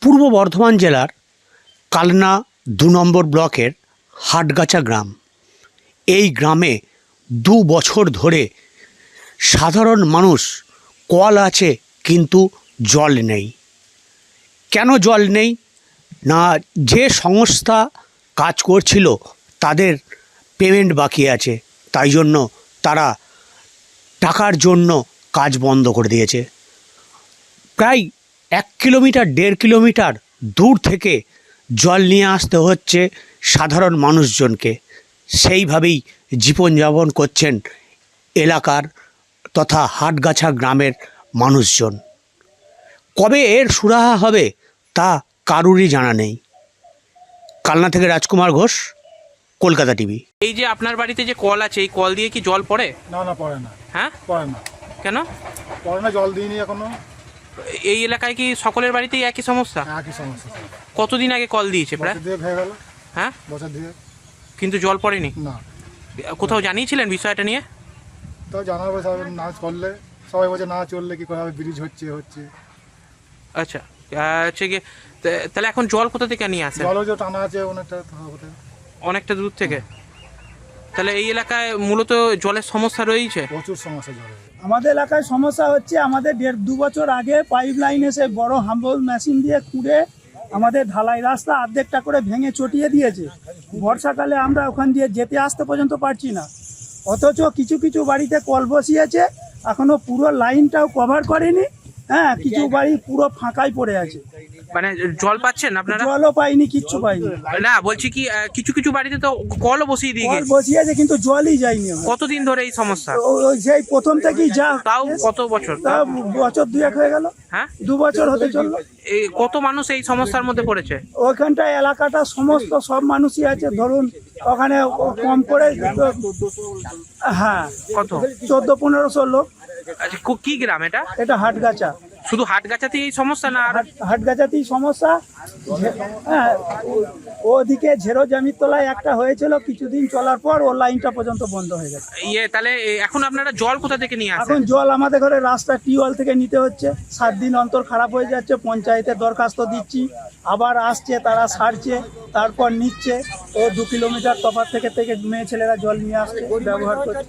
পূর্ব বর্ধমান জেলার কালনা ২ নম্বর ব্লকের হাটগাছা গ্রাম। এই গ্রামে ২ বছর ধরে সাধারণ মানুষ কল আছে কিন্তু জল নেই। কেন জল নেই? না, যে সংস্থা কাজ করছিল তাদের পেমেন্ট বাকি আছে, তাই জন্য তারা টাকার জন্য কাজ বন্ধ করে দিয়েছে। প্রায় ১ কিলোমিটার ১.৫ কিলোমিটার দূর থেকে জল নিয়ে আসতে হচ্ছে সাধারণ মানুষজনকে। সেইভাবেই জীবনযাপন করছেন এলাকার তথা হাটগাছা গ্রামের মানুষজন। কবে এর সুরাহা হবে তা কারুরই জানা নেই। কালনা থেকে রাজকুমার ঘোষ, কলকাতা টিভি। এই যে আপনার বাড়িতে যে কল আছে, এই কল দিয়ে কি জল পড়ে? না না, পড়ে না। হ্যাঁ, পড়ে না। কেন পড়ে না? জল দিইনি এখনো। এই এলাকায় কি সকলের বাড়িতেই একই সমস্যা? একই সমস্যা। কতদিন আগে কল দিয়েছে? প্রায় বছর দিয়ে হয়ে গেল। হ্যাঁ, বছর দিয়ে। কিন্তু জল পড়েনি? না। কোথাও জানিয়েছিলেন বিষয়টা নিয়ে? তো জানার পরে সবাই না করলে, সবাই বলছে না চললে কি করে হবে, ব্রিজ হচ্ছে। আচ্ছা, হচ্ছে গিয়ে তাহলে এখন জল কোথা থেকে নিয়ে আসে? জলও যে টানা আছে অনেকটা দূর থেকে। তাহলে এই এলাকায় মূলত জলের সমস্যা রয়েছে? প্রচুর সমস্যা জলের। আমাদের এলাকায় সমস্যা হচ্ছে, আমাদের ১.৫-২ বছর আগে পাইপ লাইন এসে বড় হাম্বল মেশিন দিয়ে খুঁড়ে আমাদের ঢালাই রাস্তা অর্ধেকটা করে ভেঙে চটিয়ে দিয়েছে। বর্ষাকালে আমরা ওখান দিয়ে যেতে আসতে পর্যন্ত পারছি না। অথচ কিছু কিছু বাড়িতে কল বসিয়েছে, এখনো পুরো লাইনটাও কভার করেনি। হ্যাঁ, কিছু বাড়ি পুরো ফাঁকাই পড়ে আছে। মানে জল পাচ্ছেন আপনারা? জলও পাইনি, কিচ্ছু পাইনি। না, বলছি কি কিছু কিছু বাড়িতে তো কলও বসিয়ে দিয়ে কল গেছে। বসিয়েছে কিন্তু জলই যায়নি। কতদিন ধরে এই সমস্যা? ওই সেই প্রথম থেকেই যা। তাও কত বছর? তা বছর ২-১ হয়ে গেল। হ্যাঁ, ২ বছর হতে চললো। এই কত মানুষ এই সমস্যার মধ্যে পড়েছে? ওইখানটা এলাকাটা সমস্ত সব মানুষই আছে, ধরুন ওখানে কম করে হ্যাঁ কত? ১৪-১৫০০ লোক। আচ্ছা, কি গ্রাম এটা? এটা হাটগাছা। শুধু হাটগাছাতেই এই সমস্যা না আর? হাটগাছাতেই সমস্যা। হ্যাঁ, ওদিকে ঝেরো জমির তলায় একটা হয়েছিল, কিছুদিন চলার পর ও লাইনটা পর্যন্ত বন্ধ হয়ে গেছে। তাহলে এখন আপনারা জল কোথা থেকে নিয়ে আসেন? এখন জল আমাদের ঘরে রাস্তা টিউবওয়েল থেকে নিতে হচ্ছে। 7 দিন অন্তর খারাপ হয়ে যাচ্ছে। পঞ্চায়েতে দরখাস্ত দিচ্ছি, আবার আসছে, তারা সারছে, তারপর নিচ্ছে। ও 2 কিলোমিটার তফাৎ থেকে মেয়ে ছেলেরা জল নিয়ে আসছে, ব্যবহার করছে।